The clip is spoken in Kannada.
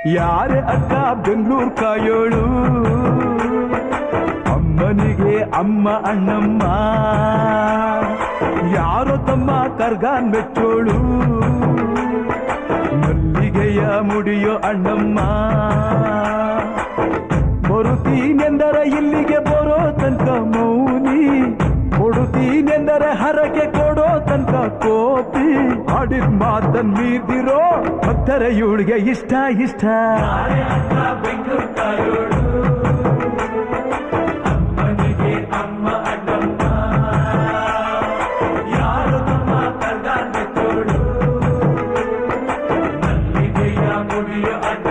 ಯಾರೇ ಅಕ್ಕ ಬೆಂಗಳೂರು ಕಾಯೋಳು, ಅಮ್ಮನಿಗೆ ಅಮ್ಮ ಅಣ್ಣಮ್ಮ, ಯಾರೋ ತಮ್ಮ ಕರ್ಗಾನ್ ಮೆಚ್ಚೋಳು, ಮಲ್ಲಿಗೆಯ ಮುಡಿಯೋ ಅಣ್ಣಮ್ಮ. ಬರುತ್ತೀನೆಂದರೆ ಇಲ್ಲಿಗೆ ಬರೋ ತನಕ ಮೌನಿ, ಕೊಡುತ್ತೀನೆಂದರೆ ಹರಕೆ ಕೊಡೋ ತನಕ ಕೋಪಿ. ಆಡಿದ ಮಾತನ್ ಮೀದಿರೋ ಭಕ್ತರ ಇವಳಿಗೆ ಇಷ್ಟ ಇಷ್ಟ. ಅಮ್ಮನಿಗೆ ಅಮ್ಮ ಅಣ್ಣಮ್ಮ, ಯಾರು ತಮ್ಮ ಕರ್ಗಾನ್ ಮೆಚ್ಚೋಳು, ಮಲ್ಲಿಗೆಯ ಮುಡಿಯೋ ಅಣ್ಣ.